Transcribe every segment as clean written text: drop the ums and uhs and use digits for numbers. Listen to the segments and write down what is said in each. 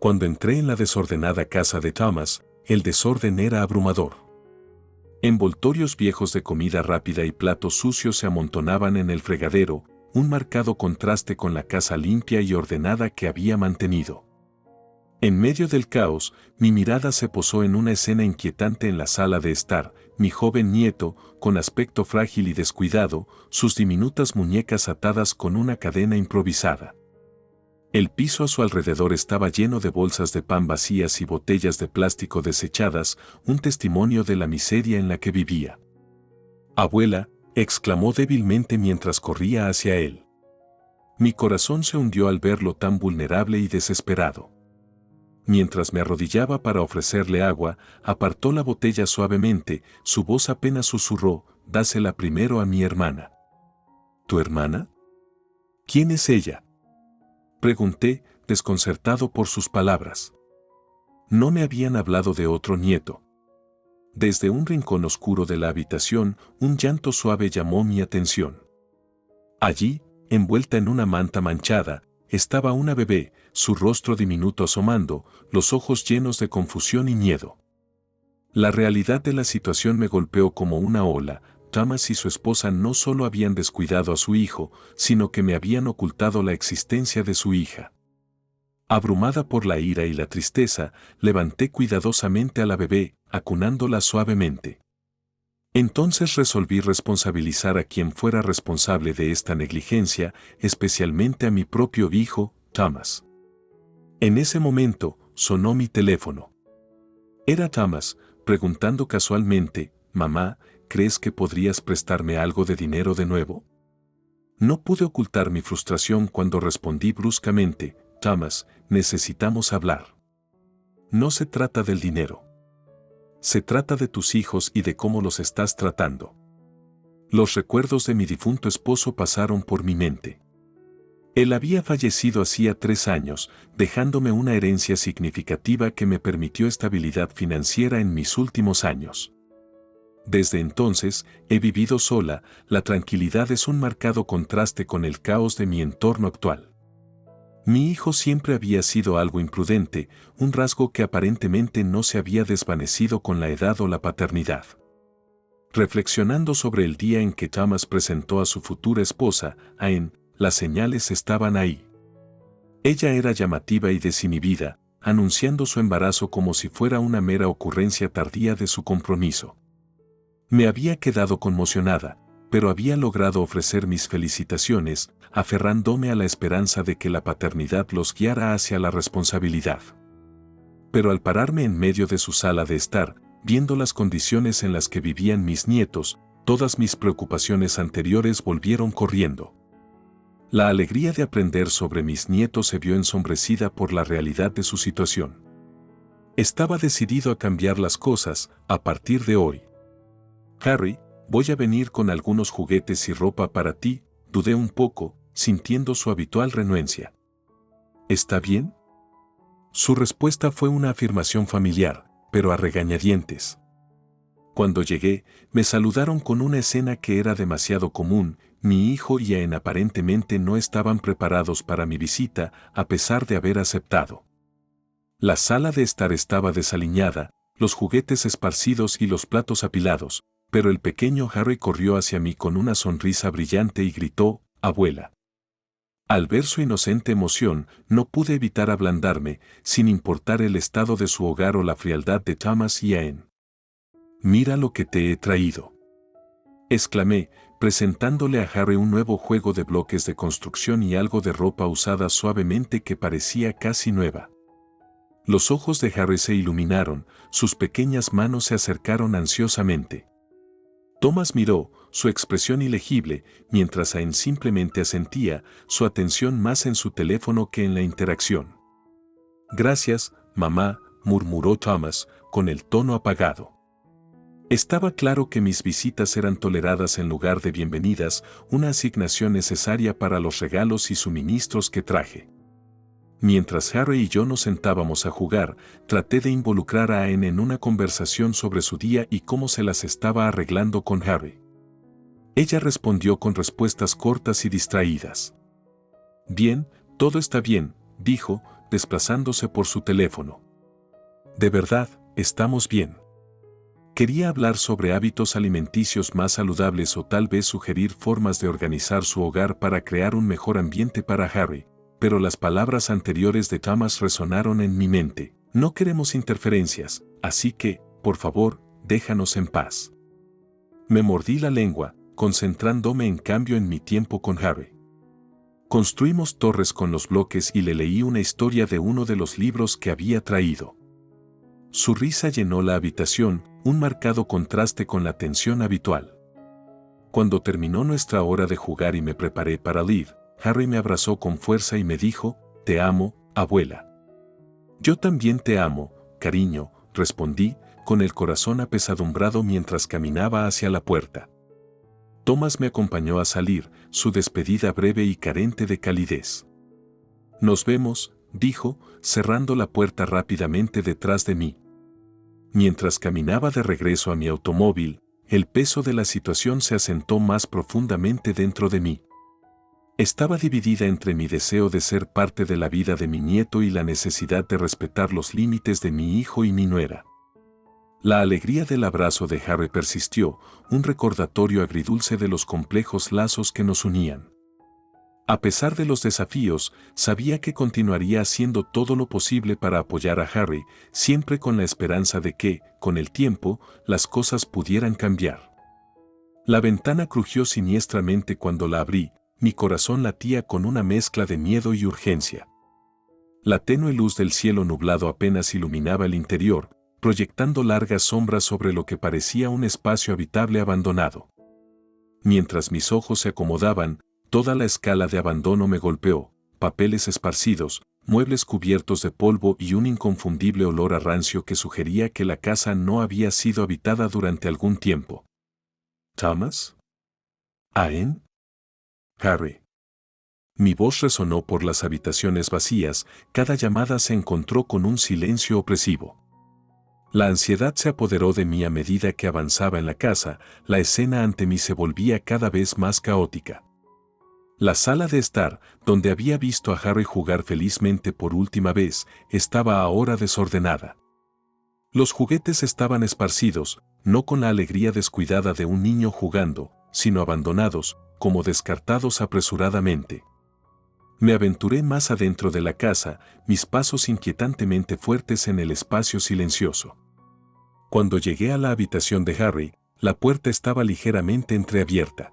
Cuando entré en la desordenada casa de Thomas, el desorden era abrumador. Envoltorios viejos de comida rápida y platos sucios se amontonaban en el fregadero, un marcado contraste con la casa limpia y ordenada que había mantenido. En medio del caos, mi mirada se posó en una escena inquietante en la sala de estar, mi joven nieto, con aspecto frágil y descuidado, sus diminutas muñecas atadas con una cadena improvisada. El piso a su alrededor estaba lleno de bolsas de pan vacías y botellas de plástico desechadas, un testimonio de la miseria en la que vivía. «Abuela», exclamó débilmente mientras corría hacia él. Mi corazón se hundió al verlo tan vulnerable y desesperado. Mientras me arrodillaba para ofrecerle agua, apartó la botella suavemente, su voz apenas susurró: «Dásela primero a mi hermana». «¿Tu hermana? ¿Quién es ella?», pregunté, desconcertado por sus palabras. No me habían hablado de otro nieto. Desde un rincón oscuro de la habitación, un llanto suave llamó mi atención. Allí, envuelta en una manta manchada, estaba una bebé, su rostro diminuto asomando, los ojos llenos de confusión y miedo. La realidad de la situación me golpeó como una ola. Thomas y su esposa no solo habían descuidado a su hijo, sino que me habían ocultado la existencia de su hija. Abrumada por la ira y la tristeza, levanté cuidadosamente a la bebé, acunándola suavemente. Entonces resolví responsabilizar a quien fuera responsable de esta negligencia, especialmente a mi propio hijo, Thomas. En ese momento, sonó mi teléfono. Era Thomas, preguntando casualmente: «Mamá, ¿crees que podrías prestarme algo de dinero de nuevo?». No pude ocultar mi frustración cuando respondí bruscamente: «Thomas, necesitamos hablar. No se trata del dinero. Se trata de tus hijos y de cómo los estás tratando». Los recuerdos de mi difunto esposo pasaron por mi mente. Él había fallecido hacía 3 años, dejándome una herencia significativa que me permitió estabilidad financiera en mis últimos años. Desde entonces, he vivido sola. La tranquilidad es un marcado contraste con el caos de mi entorno actual. Mi hijo siempre había sido algo imprudente, un rasgo que aparentemente no se había desvanecido con la edad o la paternidad. Reflexionando sobre el día en que Thomas presentó a su futura esposa, Anne, las señales estaban ahí. Ella era llamativa y desinhibida, anunciando su embarazo como si fuera una mera ocurrencia tardía de su compromiso. Me había quedado conmocionada, pero había logrado ofrecer mis felicitaciones, aferrándome a la esperanza de que la paternidad los guiara hacia la responsabilidad. Pero al pararme en medio de su sala de estar, viendo las condiciones en las que vivían mis nietos, todas mis preocupaciones anteriores volvieron corriendo. La alegría de aprender sobre mis nietos se vio ensombrecida por la realidad de su situación. Estaba decidido a cambiar las cosas a partir de hoy. «Harry, voy a venir con algunos juguetes y ropa para ti», dudé un poco, sintiendo su habitual renuencia. «¿Está bien?». Su respuesta fue una afirmación familiar, pero a regañadientes. Cuando llegué, me saludaron con una escena que era demasiado común. Mi hijo y Anne aparentemente no estaban preparados para mi visita, a pesar de haber aceptado. La sala de estar estaba desaliñada, los juguetes esparcidos y los platos apilados, pero el pequeño Harry corrió hacia mí con una sonrisa brillante y gritó: «Abuela». Al ver su inocente emoción, no pude evitar ablandarme, sin importar el estado de su hogar o la frialdad de Thomas y Anne. «Mira lo que te he traído», exclamé, presentándole a Harry un nuevo juego de bloques de construcción y algo de ropa usada suavemente que parecía casi nueva. Los ojos de Harry se iluminaron, sus pequeñas manos se acercaron ansiosamente. Thomas miró, su expresión ilegible, mientras Anne simplemente asentía, su atención más en su teléfono que en la interacción. «Gracias, mamá», murmuró Thomas, con el tono apagado. Estaba claro que mis visitas eran toleradas en lugar de bienvenidas, una asignación necesaria para los regalos y suministros que traje. Mientras Harry y yo nos sentábamos a jugar, traté de involucrar a Anne en una conversación sobre su día y cómo se las estaba arreglando con Harry. Ella respondió con respuestas cortas y distraídas. «Bien, todo está bien», dijo, desplazándose por su teléfono. De verdad, estamos bien. Quería hablar sobre hábitos alimenticios más saludables o tal vez sugerir formas de organizar su hogar para crear un mejor ambiente para Harry, pero las palabras anteriores de Thomas resonaron en mi mente. No queremos interferencias, así que, por favor, déjanos en paz. Me mordí la lengua, concentrándome en cambio en mi tiempo con Harry. Construimos torres con los bloques y le leí una historia de uno de los libros que había traído. Su risa llenó la habitación, un marcado contraste con la tensión habitual. Cuando terminó nuestra hora de jugar y me preparé para ir, Harry me abrazó con fuerza y me dijo, «Te amo, abuela». «Yo también te amo, cariño», respondí, con el corazón apesadumbrado mientras caminaba hacia la puerta. Thomas me acompañó a salir, su despedida breve y carente de calidez. «Nos vemos», dijo, cerrando la puerta rápidamente detrás de mí. Mientras caminaba de regreso a mi automóvil, el peso de la situación se asentó más profundamente dentro de mí. Estaba dividida entre mi deseo de ser parte de la vida de mi nieto y la necesidad de respetar los límites de mi hijo y mi nuera. La alegría del abrazo de Harry persistió, un recordatorio agridulce de los complejos lazos que nos unían. A pesar de los desafíos, sabía que continuaría haciendo todo lo posible para apoyar a Harry, siempre con la esperanza de que, con el tiempo, las cosas pudieran cambiar. La ventana crujió siniestramente cuando la abrí, mi corazón latía con una mezcla de miedo y urgencia. La tenue luz del cielo nublado apenas iluminaba el interior, proyectando largas sombras sobre lo que parecía un espacio habitable abandonado. Mientras mis ojos se acomodaban, toda la escala de abandono me golpeó, papeles esparcidos, muebles cubiertos de polvo y un inconfundible olor a rancio que sugería que la casa no había sido habitada durante algún tiempo. ¿Thomas? ¿Aen? Harry. Mi voz resonó por las habitaciones vacías, cada llamada se encontró con un silencio opresivo. La ansiedad se apoderó de mí a medida que avanzaba en la casa, la escena ante mí se volvía cada vez más caótica. La sala de estar, donde había visto a Harry jugar felizmente por última vez, estaba ahora desordenada. Los juguetes estaban esparcidos, no con la alegría descuidada de un niño jugando, sino abandonados, como descartados apresuradamente. Me aventuré más adentro de la casa, mis pasos inquietantemente fuertes en el espacio silencioso. Cuando llegué a la habitación de Harry, la puerta estaba ligeramente entreabierta.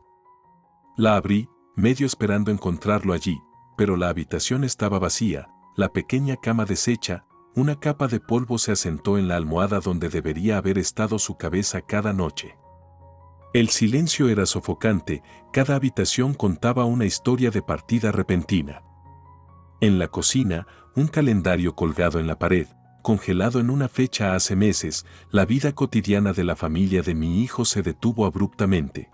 La abrí, medio esperando encontrarlo allí, pero la habitación estaba vacía, la pequeña cama deshecha, una capa de polvo se asentó en la almohada donde debería haber estado su cabeza cada noche. El silencio era sofocante, cada habitación contaba una historia de partida repentina. En la cocina, un calendario colgado en la pared, congelado en una fecha hace meses, la vida cotidiana de la familia de mi hijo se detuvo abruptamente.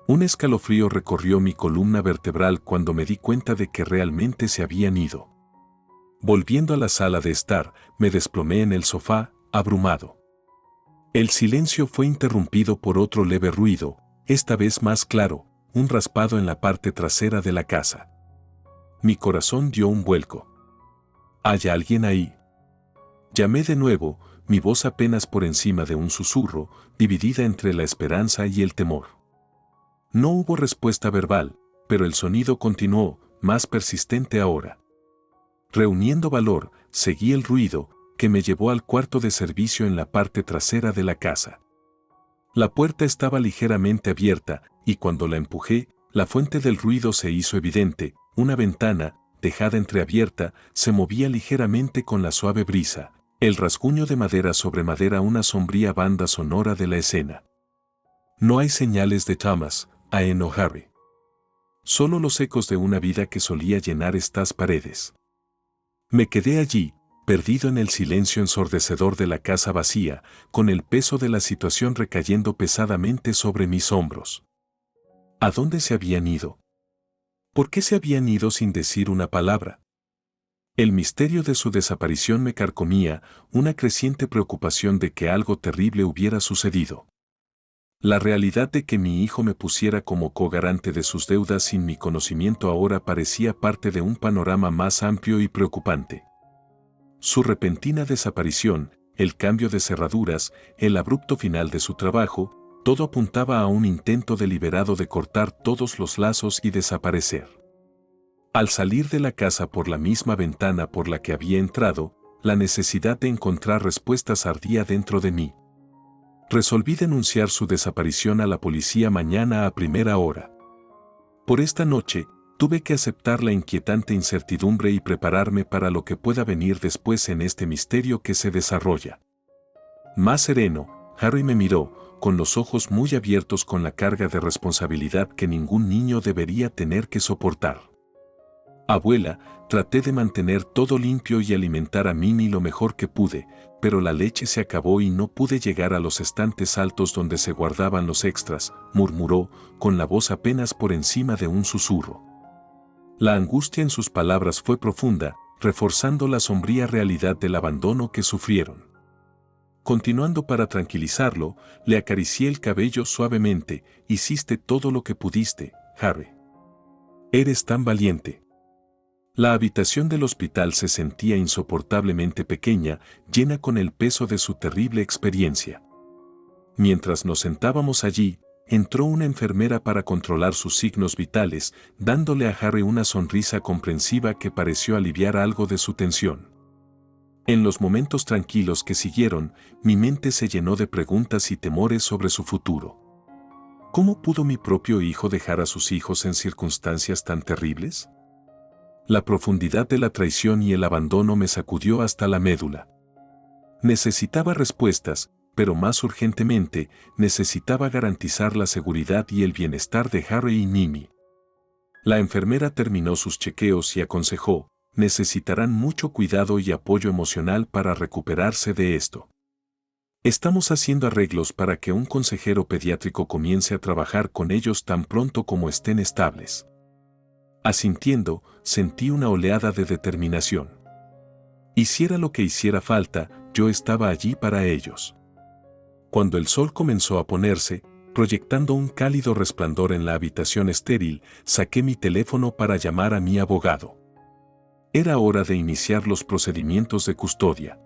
Un escalofrío recorrió mi columna vertebral cuando me di cuenta de que realmente se habían ido. Volviendo a la sala de estar, me desplomé en el sofá, abrumado. El silencio fue interrumpido por otro leve ruido, esta vez más claro, un raspado en la parte trasera de la casa. Mi corazón dio un vuelco. ¿Hay alguien ahí? Llamé de nuevo, mi voz apenas por encima de un susurro, dividida entre la esperanza y el temor. No hubo respuesta verbal, pero el sonido continuó, más persistente ahora. Reuniendo valor, seguí el ruido, que me llevó al cuarto de servicio en la parte trasera de la casa. La puerta estaba ligeramente abierta, y cuando la empujé, la fuente del ruido se hizo evidente, una ventana, dejada entreabierta, se movía ligeramente con la suave brisa, el rasguño de madera sobre madera una sombría banda sonora de la escena. No hay señales de Thomas, Aen o Harry. Solo los ecos de una vida que solía llenar estas paredes. Me quedé allí, perdido en el silencio ensordecedor de la casa vacía, con el peso de la situación recayendo pesadamente sobre mis hombros. ¿A dónde se habían ido? ¿Por qué se habían ido sin decir una palabra? El misterio de su desaparición me carcomía, una creciente preocupación de que algo terrible hubiera sucedido. La realidad de que mi hijo me pusiera como cogarante de sus deudas sin mi conocimiento ahora parecía parte de un panorama más amplio y preocupante. Su repentina desaparición, el cambio de cerraduras, el abrupto final de su trabajo, todo apuntaba a un intento deliberado de cortar todos los lazos y desaparecer. Al salir de la casa por la misma ventana por la que había entrado, la necesidad de encontrar respuestas ardía dentro de mí. Resolví denunciar su desaparición a la policía mañana a primera hora. Por esta noche, tuve que aceptar la inquietante incertidumbre y prepararme para lo que pueda venir después en este misterio que se desarrolla. Más sereno, Harry me miró, con los ojos muy abiertos con la carga de responsabilidad que ningún niño debería tener que soportar. Abuela, traté de mantener todo limpio y alimentar a Mimi lo mejor que pude, pero la leche se acabó y no pude llegar a los estantes altos donde se guardaban los extras, murmuró, con la voz apenas por encima de un susurro. La angustia en sus palabras fue profunda, reforzando la sombría realidad del abandono que sufrieron. Continuando para tranquilizarlo, le acaricié el cabello suavemente. Hiciste todo lo que pudiste, Harry. Eres tan valiente. La habitación del hospital se sentía insoportablemente pequeña, llena con el peso de su terrible experiencia. Mientras nos sentábamos allí, entró una enfermera para controlar sus signos vitales, dándole a Harry una sonrisa comprensiva que pareció aliviar algo de su tensión. En los momentos tranquilos que siguieron, mi mente se llenó de preguntas y temores sobre su futuro. ¿Cómo pudo mi propio hijo dejar a sus hijos en circunstancias tan terribles? La profundidad de la traición y el abandono me sacudió hasta la médula. Necesitaba respuestas, pero más urgentemente, necesitaba garantizar la seguridad y el bienestar de Harry y Mimi. La enfermera terminó sus chequeos y aconsejó: necesitarán mucho cuidado y apoyo emocional para recuperarse de esto. Estamos haciendo arreglos para que un consejero pediátrico comience a trabajar con ellos tan pronto como estén estables. Asintiendo, sentí una oleada de determinación. Hiciera lo que hiciera falta, yo estaba allí para ellos. Cuando el sol comenzó a ponerse, proyectando un cálido resplandor en la habitación estéril, saqué mi teléfono para llamar a mi abogado. Era hora de iniciar los procedimientos de custodia.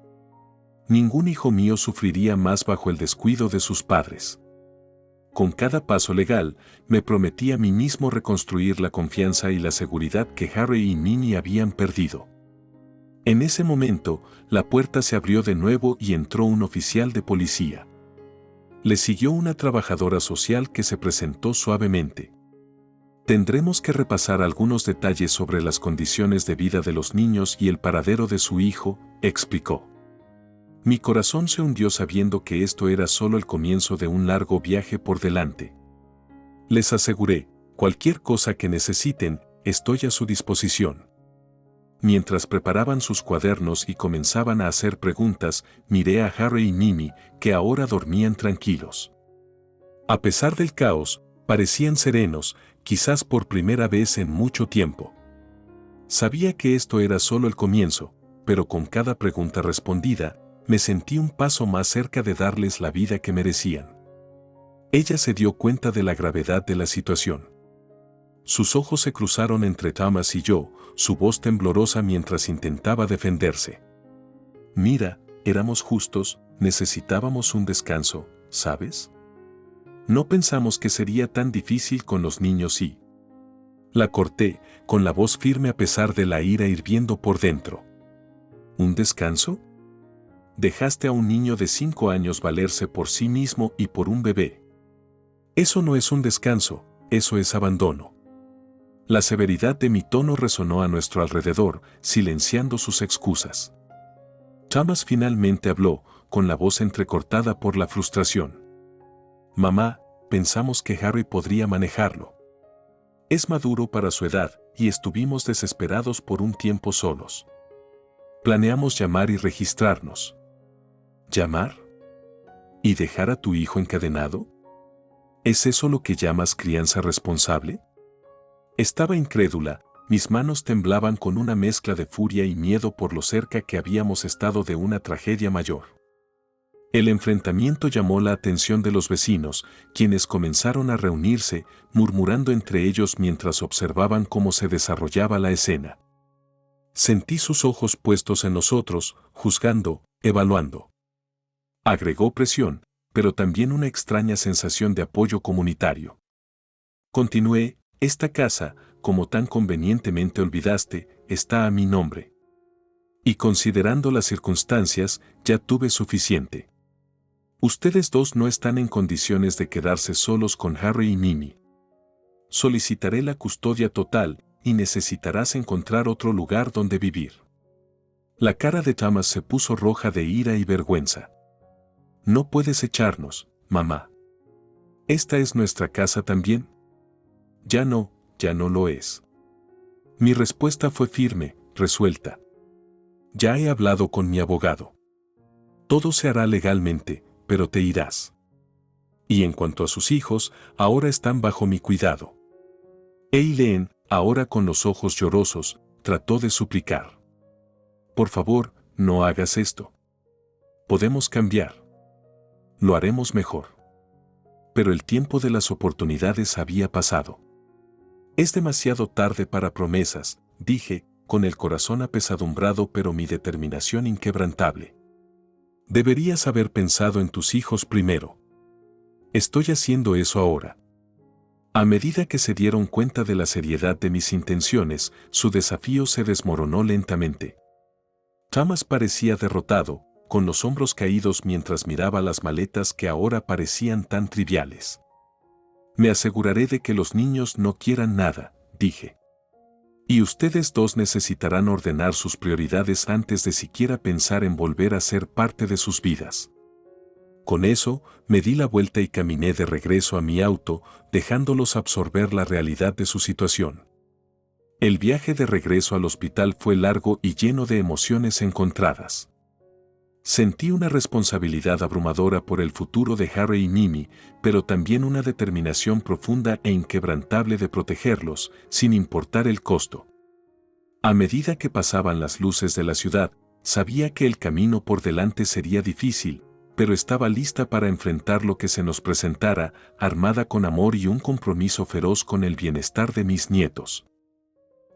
Ningún hijo mío sufriría más bajo el descuido de sus padres. Con cada paso legal, me prometí a mí mismo reconstruir la confianza y la seguridad que Harry y Mimi habían perdido. En ese momento, la puerta se abrió de nuevo y entró un oficial de policía. Le siguió una trabajadora social que se presentó suavemente. Tendremos que repasar algunos detalles sobre las condiciones de vida de los niños y el paradero de su hijo, explicó. Mi corazón se hundió sabiendo que esto era solo el comienzo de un largo viaje por delante. Les aseguré, cualquier cosa que necesiten, estoy a su disposición. Mientras preparaban sus cuadernos y comenzaban a hacer preguntas, miré a Harry y Mimi, que ahora dormían tranquilos. A pesar del caos, parecían serenos, quizás por primera vez en mucho tiempo. Sabía que esto era solo el comienzo, pero con cada pregunta respondida, me sentí un paso más cerca de darles la vida que merecían. Ella se dio cuenta de la gravedad de la situación. Sus ojos se cruzaron entre Thomas y yo, su voz temblorosa mientras intentaba defenderse. Mira, éramos justos, necesitábamos un descanso, ¿sabes? No pensamos que sería tan difícil con los niños y... La corté, con la voz firme a pesar de la ira hirviendo por dentro. ¿Un descanso? Dejaste a un niño de 5 años valerse por sí mismo y por un bebé. Eso no es un descanso, eso es abandono. La severidad de mi tono resonó a nuestro alrededor, silenciando sus excusas. Thomas finalmente habló, con la voz entrecortada por la frustración. Mamá, pensamos que Harry podría manejarlo. Es maduro para su edad, y estuvimos desesperados por un tiempo solos. Planeamos llamar y registrarnos. ¿Llamar? ¿Y dejar a tu hijo encadenado? ¿Es eso lo que llamas crianza responsable? Estaba incrédula, mis manos temblaban con una mezcla de furia y miedo por lo cerca que habíamos estado de una tragedia mayor. El enfrentamiento llamó la atención de los vecinos, quienes comenzaron a reunirse, murmurando entre ellos mientras observaban cómo se desarrollaba la escena. Sentí sus ojos puestos en nosotros, juzgando, evaluando. Agregó presión, pero también una extraña sensación de apoyo comunitario. Continué, esta casa, como tan convenientemente olvidaste, está a mi nombre. Y considerando las circunstancias, ya tuve suficiente. Ustedes dos no están en condiciones de quedarse solos con Harry y Mimi. Solicitaré la custodia total y necesitarás encontrar otro lugar donde vivir. La cara de Thomas se puso roja de ira y vergüenza. No puedes echarnos, mamá. ¿Esta es nuestra casa también? Ya no lo es. Mi respuesta fue firme, resuelta. Ya he hablado con mi abogado. Todo se hará legalmente, pero te irás. Y en cuanto a sus hijos, ahora están bajo mi cuidado. Eileen, ahora con los ojos llorosos, trató de suplicar. Por favor, no hagas esto. Podemos cambiar. Lo haremos mejor. Pero el tiempo de las oportunidades había pasado. Es demasiado tarde para promesas, dije, con el corazón apesadumbrado pero mi determinación inquebrantable. Deberías haber pensado en tus hijos primero. Estoy haciendo eso ahora. A medida que se dieron cuenta de la seriedad de mis intenciones, su desafío se desmoronó lentamente. Thomas parecía derrotado, con los hombros caídos mientras miraba las maletas que ahora parecían tan triviales. Me aseguraré de que los niños no quieran nada, dije. Y ustedes dos necesitarán ordenar sus prioridades antes de siquiera pensar en volver a ser parte de sus vidas. Con eso, me di la vuelta y caminé de regreso a mi auto, dejándolos absorber la realidad de su situación. El viaje de regreso al hospital fue largo y lleno de emociones encontradas. Sentí una responsabilidad abrumadora por el futuro de Harry y Mimi, pero también una determinación profunda e inquebrantable de protegerlos, sin importar el costo. A medida que pasaban las luces de la ciudad, sabía que el camino por delante sería difícil, pero estaba lista para enfrentar lo que se nos presentara, armada con amor y un compromiso feroz con el bienestar de mis nietos.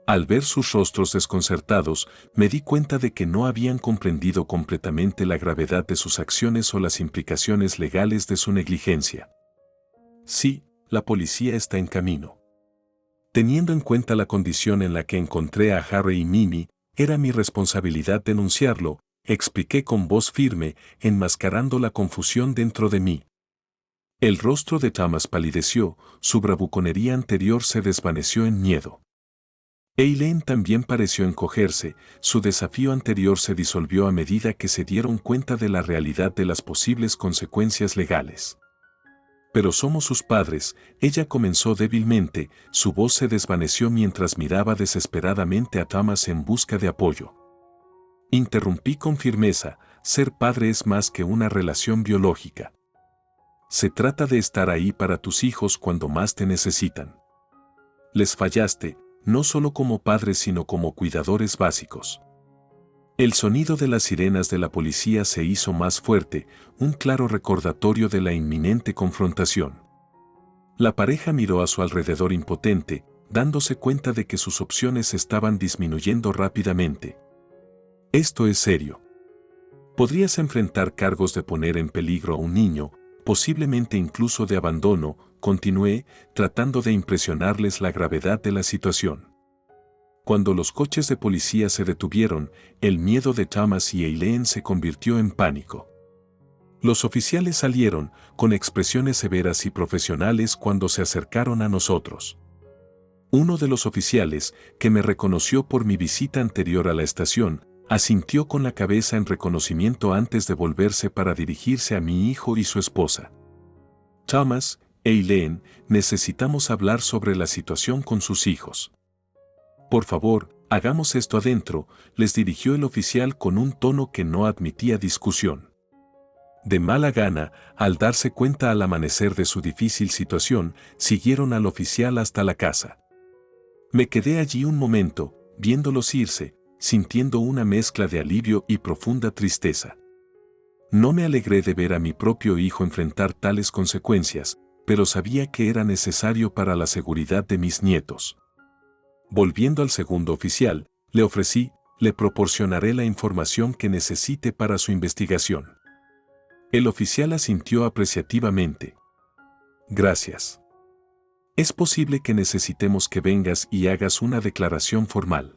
Al ver sus rostros desconcertados, me di cuenta de que no habían comprendido completamente la gravedad de sus acciones o las implicaciones legales de su negligencia. Sí, la policía está en camino. Teniendo en cuenta la condición en la que encontré a Harry y Mimi, era mi responsabilidad denunciarlo, expliqué con voz firme, enmascarando la confusión dentro de mí. El rostro de Thomas palideció, su bravuconería anterior se desvaneció en miedo. Eileen también pareció encogerse, su desafío anterior se disolvió a medida que se dieron cuenta de la realidad de las posibles consecuencias legales. Pero somos sus padres, ella comenzó débilmente, su voz se desvaneció mientras miraba desesperadamente a Thomas en busca de apoyo. Interrumpí con firmeza, ser padre es más que una relación biológica. Se trata de estar ahí para tus hijos cuando más te necesitan. Les fallaste, no solo como padres sino como cuidadores básicos. El sonido de las sirenas de la policía se hizo más fuerte, un claro recordatorio de la inminente confrontación. La pareja miró a su alrededor impotente, dándose cuenta de que sus opciones estaban disminuyendo rápidamente. Esto es serio. Podrías enfrentar cargos de poner en peligro a un niño, posiblemente incluso de abandono, continué, tratando de impresionarles la gravedad de la situación. Cuando los coches de policía se detuvieron, el miedo de Thomas y Eileen se convirtió en pánico. Los oficiales salieron, con expresiones severas y profesionales cuando se acercaron a nosotros. Uno de los oficiales, que me reconoció por mi visita anterior a la estación, asintió con la cabeza en reconocimiento antes de volverse para dirigirse a mi hijo y su esposa. Thomas, Eileen, necesitamos hablar sobre la situación con sus hijos. Por favor, hagamos esto adentro, les dirigió el oficial con un tono que no admitía discusión. De mala gana, al darse cuenta al amanecer de su difícil situación, siguieron al oficial hasta la casa. Me quedé allí un momento, viéndolos irse, sintiendo una mezcla de alivio y profunda tristeza. No me alegré de ver a mi propio hijo enfrentar tales consecuencias, pero sabía que era necesario para la seguridad de mis nietos. Volviendo al segundo oficial, le ofrecí, le proporcionaré la información que necesite para su investigación. El oficial asintió apreciativamente. Gracias. Es posible que necesitemos que vengas y hagas una declaración formal.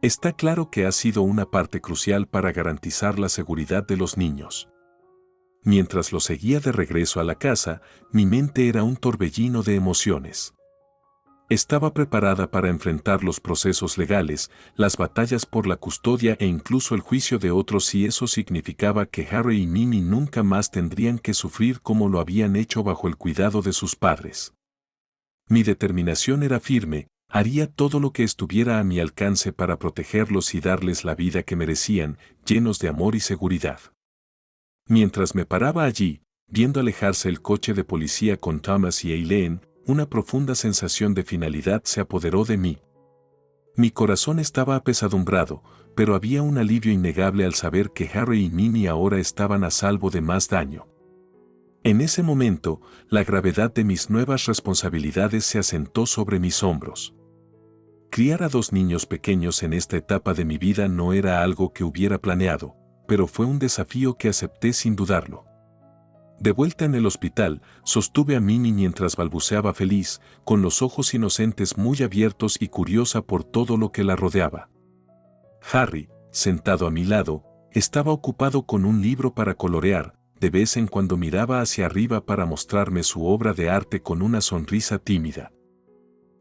Está claro que ha sido una parte crucial para garantizar la seguridad de los niños. Mientras lo seguía de regreso a la casa, mi mente era un torbellino de emociones. Estaba preparada para enfrentar los procesos legales, las batallas por la custodia e incluso el juicio de otros si eso significaba que Harry y Mimi nunca más tendrían que sufrir como lo habían hecho bajo el cuidado de sus padres. Mi determinación era firme, haría todo lo que estuviera a mi alcance para protegerlos y darles la vida que merecían, llenos de amor y seguridad. Mientras me paraba allí, viendo alejarse el coche de policía con Thomas y Eileen, una profunda sensación de finalidad se apoderó de mí. Mi corazón estaba apesadumbrado, pero había un alivio innegable al saber que Harry y Mimi ahora estaban a salvo de más daño. En ese momento, la gravedad de mis nuevas responsabilidades se asentó sobre mis hombros. Criar a 2 niños pequeños en esta etapa de mi vida no era algo que hubiera planeado, pero fue un desafío que acepté sin dudarlo. De vuelta en el hospital, sostuve a Mimi mientras balbuceaba feliz, con los ojos inocentes muy abiertos y curiosa por todo lo que la rodeaba. Harry, sentado a mi lado, estaba ocupado con un libro para colorear, de vez en cuando miraba hacia arriba para mostrarme su obra de arte con una sonrisa tímida.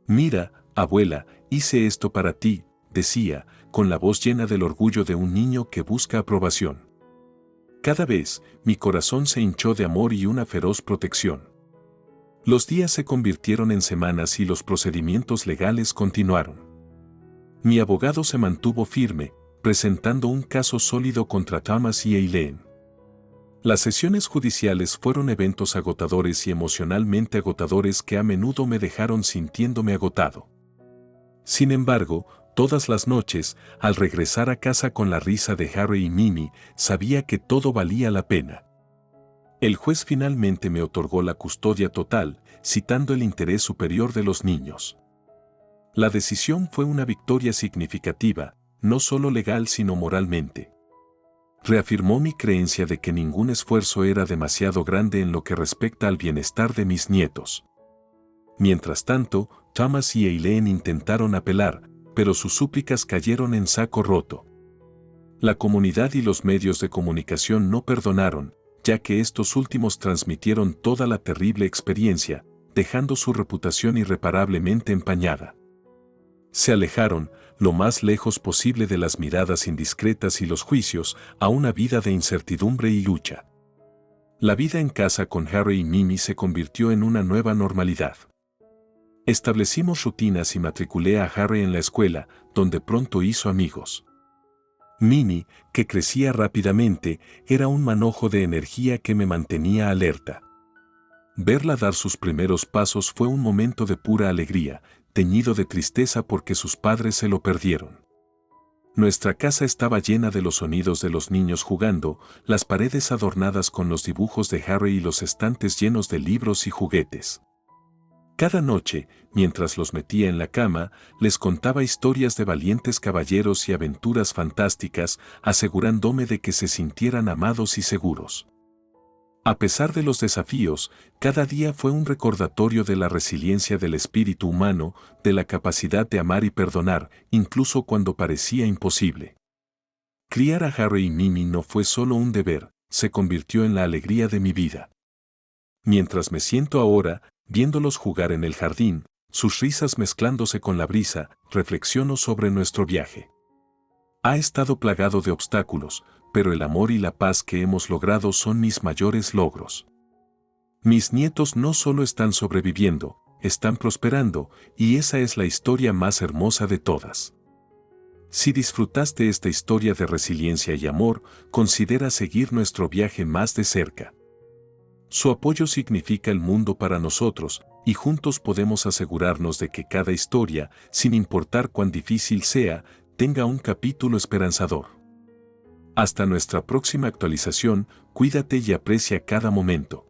«Mira, abuela, hice esto para ti», decía, con la voz llena del orgullo de un niño que busca aprobación. Cada vez, mi corazón se hinchó de amor y una feroz protección. Los días se convirtieron en semanas y los procedimientos legales continuaron. Mi abogado se mantuvo firme, presentando un caso sólido contra Thomas y Eileen. Las sesiones judiciales fueron eventos agotadores y emocionalmente agotadores que a menudo me dejaron sintiéndome agotado. Sin embargo, todas las noches, al regresar a casa con la risa de Harry y Mimi, sabía que todo valía la pena. El juez finalmente me otorgó la custodia total, citando el interés superior de los niños. La decisión fue una victoria significativa, no solo legal sino moralmente. Reafirmó mi creencia de que ningún esfuerzo era demasiado grande en lo que respecta al bienestar de mis nietos. Mientras tanto, Thomas y Eileen intentaron apelar, pero sus súplicas cayeron en saco roto. La comunidad y los medios de comunicación no perdonaron, ya que estos últimos transmitieron toda la terrible experiencia, dejando su reputación irreparablemente empañada. Se alejaron, lo más lejos posible de las miradas indiscretas y los juicios, a una vida de incertidumbre y lucha. La vida en casa con Harry y Mimi se convirtió en una nueva normalidad. Establecimos rutinas y matriculé a Harry en la escuela, donde pronto hizo amigos. Mimi, que crecía rápidamente, era un manojo de energía que me mantenía alerta. Verla dar sus primeros pasos fue un momento de pura alegría, teñido de tristeza porque sus padres se lo perdieron. Nuestra casa estaba llena de los sonidos de los niños jugando, las paredes adornadas con los dibujos de Harry y los estantes llenos de libros y juguetes. Cada noche, mientras los metía en la cama, les contaba historias de valientes caballeros y aventuras fantásticas, asegurándome de que se sintieran amados y seguros. A pesar de los desafíos, cada día fue un recordatorio de la resiliencia del espíritu humano, de la capacidad de amar y perdonar, incluso cuando parecía imposible. Criar a Harry y Mimi no fue solo un deber, se convirtió en la alegría de mi vida. Mientras me siento ahora, viéndolos jugar en el jardín, sus risas mezclándose con la brisa, reflexiono sobre nuestro viaje. Ha estado plagado de obstáculos, pero el amor y la paz que hemos logrado son mis mayores logros. Mis nietos no solo están sobreviviendo, están prosperando, y esa es la historia más hermosa de todas. Si disfrutaste esta historia de resiliencia y amor, considera seguir nuestro viaje más de cerca. Su apoyo significa el mundo para nosotros, y juntos podemos asegurarnos de que cada historia, sin importar cuán difícil sea, tenga un capítulo esperanzador. Hasta nuestra próxima actualización, cuídate y aprecia cada momento.